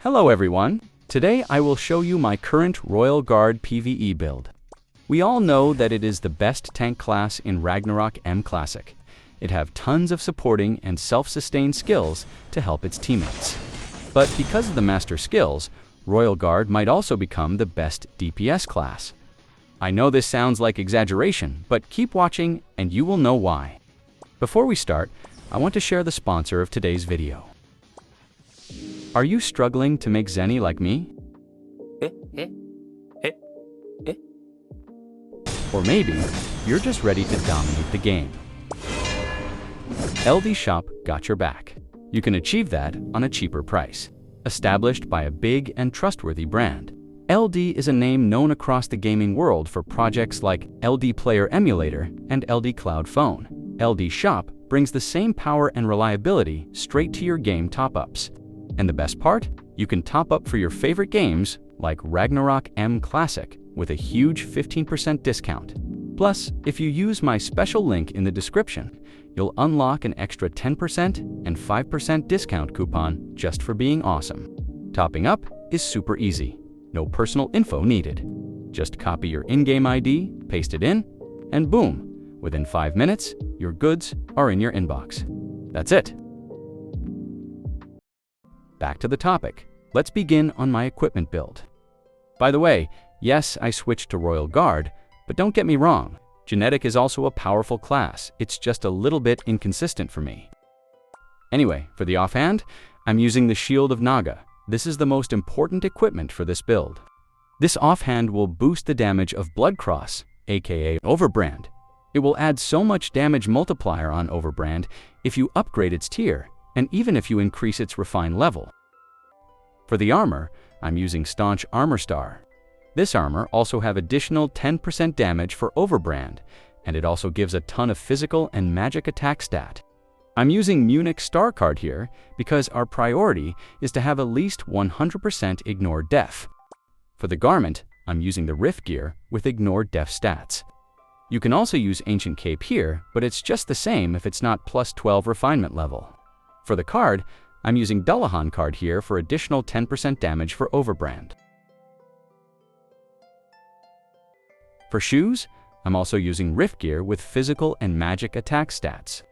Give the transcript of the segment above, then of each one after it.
Hello everyone! Today I will show you my current Royal Guard PvE build. We all know that it is the best tank class in Ragnarok M Classic. It have tons of supporting and self-sustained skills to help its teammates. But because of the master skills, Royal Guard might also become the best DPS class. I know this sounds like exaggeration, but keep watching and you will know why. Before we start, I want to share the sponsor of today's video. Are you struggling to make Zeny like me? Or maybe you're just ready to dominate the game. LD Shop got your back. You can achieve that on a cheaper price. Established by a big and trustworthy brand, LD is a name known across the gaming world for projects like LD Player Emulator and LD Cloud Phone. LD Shop brings the same power and reliability straight to your game top-ups. And the best part? You can top up for your favorite games like Ragnarok M Classic with a huge 15% discount. Plus, if you use my special link in the description, you'll unlock an extra 10% and 5% discount coupon just for being awesome. Topping up is super easy. No personal info needed. Just copy your in-game ID, paste it in, and boom! Within 5 minutes, your goods are in your inbox. That's it. Back to the topic. Let's begin on my equipment build. By the way, yes, I switched to Royal Guard, but don't get me wrong. Genetic is also a powerful class. It's just a little bit inconsistent for me. Anyway, for the offhand, I'm using the Shield of Naga. This is the most important equipment for this build. This offhand will boost the damage of Bloodcross, aka Overbrand. It will add so much damage multiplier on Overbrand if you upgrade its tier, and even if you increase its refine level. For the armor, I'm using Staunch Armor Star. This armor also have additional 10% damage for Overbrand, and it also gives a ton of physical and magic attack stat. I'm using Munich Star card here because our priority is to have at least 100% Ignore Def. For the garment, I'm using the Rift gear with Ignore Def stats. You can also use Ancient Cape here, but it's just the same if it's not plus 12 refinement level. For the card, I'm using Dullahan card here for additional 10% damage for Overbrand. For shoes, I'm also using Rift gear with physical and magic attack stats.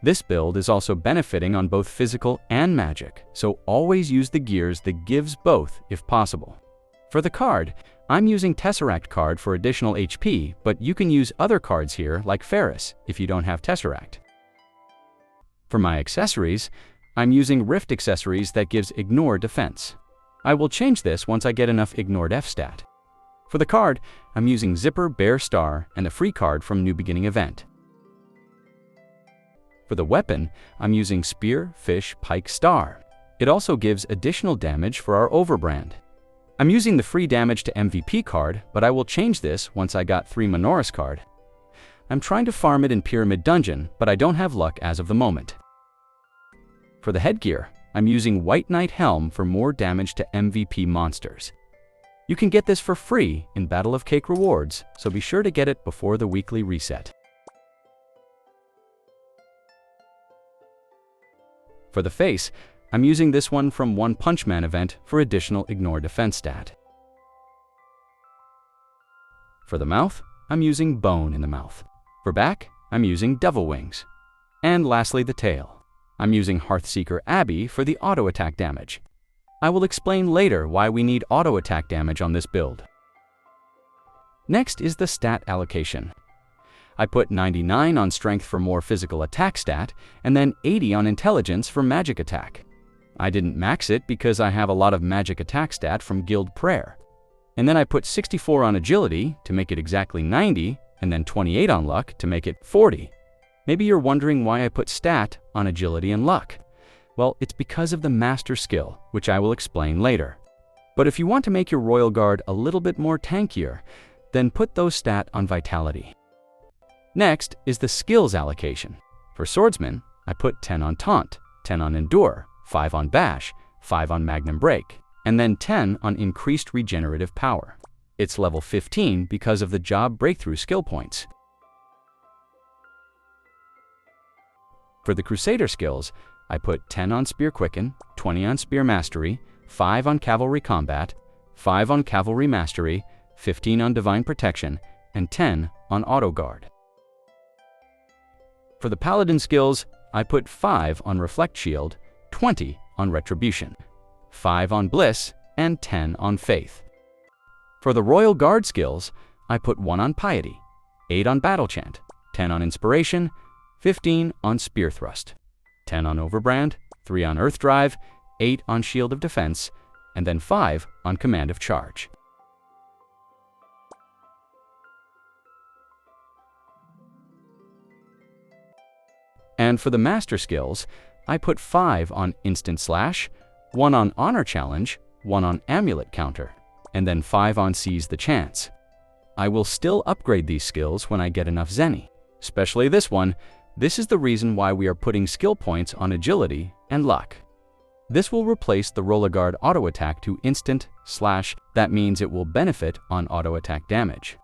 This build is also benefiting on both physical and magic, so always use the gears that gives both if possible. For the card, I'm using Tesseract card for additional HP, but you can use other cards here like Ferris if you don't have Tesseract. For my accessories, I'm using Rift accessories that gives Ignore Defense. I will change this once I get enough Ignore Def stat. For the card, I'm using Zipper Bear Star and a free card from New Beginning event. For the weapon, I'm using Spear, Fish, Pike, Star. It also gives additional damage for our Overbrand. I'm using the free damage to MVP card, but I will change this once I got 3 Minoris card. I'm trying to farm it in Pyramid Dungeon, but I don't have luck as of the moment. For the headgear, I'm using White Knight Helm for more damage to MVP monsters. You can get this for free in Battle of Cake rewards, so be sure to get it before the weekly reset. For the face, I'm using this one from One Punch Man event for additional Ignore Defense stat. For the mouth, I'm using Bone in the mouth. For back, I'm using Devil Wings. And lastly, the tail. I'm using Hearthseeker Abbey for the auto attack damage. I will explain later why we need auto attack damage on this build. Next is the stat allocation. I put 99 on strength for more physical attack stat, and then 80 on intelligence for magic attack. I didn't max it because I have a lot of magic attack stat from Guild Prayer. And then I put 64 on agility to make it exactly 90, and then 28 on luck to make it 40. Maybe you're wondering why I put stat on agility and luck. Well, it's because of the master skill, which I will explain later. But if you want to make your Royal Guard a little bit more tankier, then put those stat on vitality. Next is the skills allocation. For Swordsman, I put 10 on Taunt, 10 on Endure, 5 on Bash, 5 on Magnum Break, and then 10 on Increased Regenerative Power. It's level 15 because of the Job Breakthrough skill points. For the Crusader skills, I put 10 on Spear Quicken, 20 on Spear Mastery, 5 on Cavalry Combat, 5 on Cavalry Mastery, 15 on Divine Protection, and 10 on Auto Guard. For the Paladin skills, I put 5 on Reflect Shield, 20 on Retribution, 5 on Bliss, and 10 on Faith. For the Royal Guard skills, I put 1 on Piety, 8 on Battle Chant, 10 on Inspiration, 15 on Spear Thrust, 10 on Overbrand, 3 on Earth Drive, 8 on Shield of Defense, and then 5 on Command of Charge. And for the Master skills, I put 5 on Instant Slash, 1 on Honor Challenge, 1 on Amulet Counter, and then 5 on Seize the Chance. I will still upgrade these skills when I get enough Zeny, especially this one. This is the reason why we are putting skill points on Agility and Luck. This will replace the Roller Guard auto attack to Instant Slash. That means it will benefit on auto attack damage.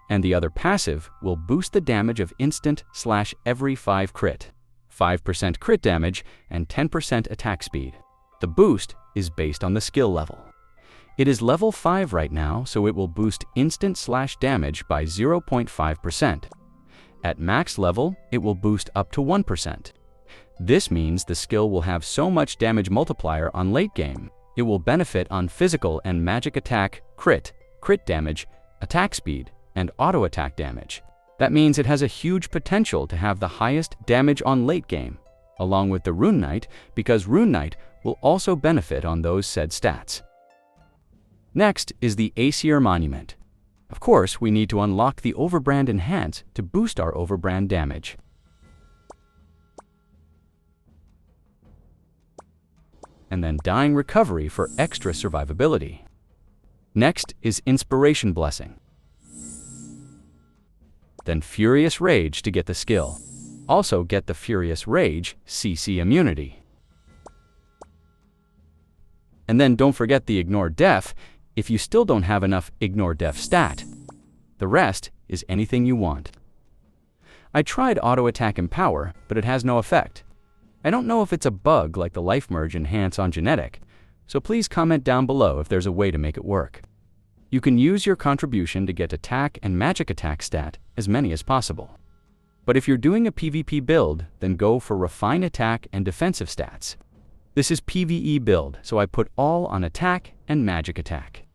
And the other passive will boost the damage of Instant Slash every 5 crit. 5% crit damage, and 10% attack speed. The boost is based on the skill level. It is level 5 right now, so it will boost Instant Slash damage by 0.5%. At max level, it will boost up to 1%. This means the skill will have so much damage multiplier on late game, it will benefit on physical and magic attack, crit damage, attack speed, and auto attack damage. That means it has a huge potential to have the highest damage on late game, along with the Rune Knight, because Rune Knight will also benefit on those said stats. Next is the Aesir Monument. Of course, we need to unlock the Overbrand Enhance to boost our Overbrand damage. And then Dying Recovery for extra survivability. Next is Inspiration Blessing. Then Furious Rage to get the skill. Also get the Furious Rage CC immunity. And then don't forget the Ignore Deaf if you still don't have enough Ignore Deaf stat. The rest is anything you want. I tried Auto Attack Empower, but it has no effect. I don't know if it's a bug like the Life Merge Enhance on Genetic, so please comment down below if there's a way to make it work. You can use your contribution to get attack and magic attack stat as many as possible. But if you're doing a PvP build, then go for Refine Attack and Defensive stats. This is PvE build, so I put all on attack and magic attack.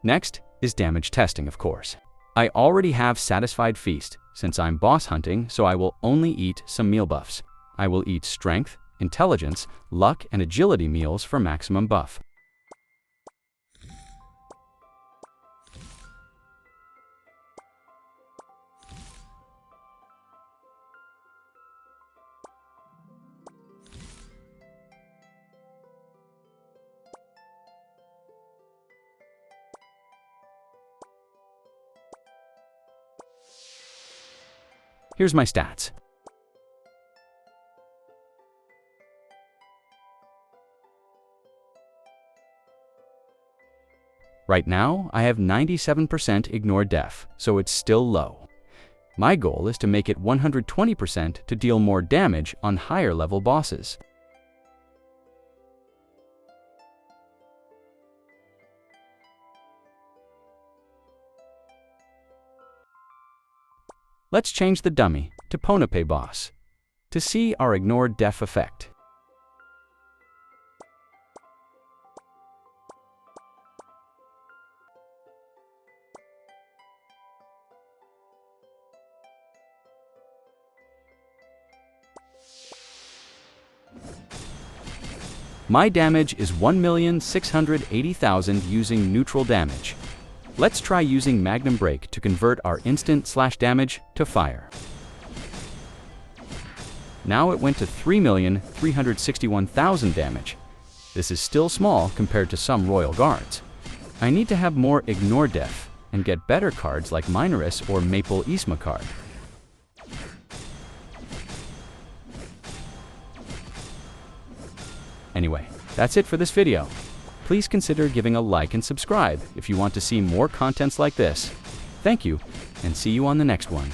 Next is damage testing, of course. I already have Satisfied Feast, since I'm boss hunting, so I will only eat some meal buffs. I will eat Strength, Intelligence, Luck, and Agility meals for maximum buff. Here's my stats. Right now, I have 97% Ignore Deaf, so it's still low. My goal is to make it 120% to deal more damage on higher level bosses. Let's change the dummy to Ponape Boss to see our Ignore Deaf effect. My damage is 1,680,000 using neutral damage. Let's try using Magnum Break to convert our instant slash damage to fire. Now it went to 3,361,000 damage. This is still small compared to some Royal Guards. I need to have more Ignore Deaf and get better cards like Minoris or Maple Isma card. Anyway, that's it for this video. Please consider giving a like and subscribe if you want to see more contents like this. Thank you, and see you on the next one.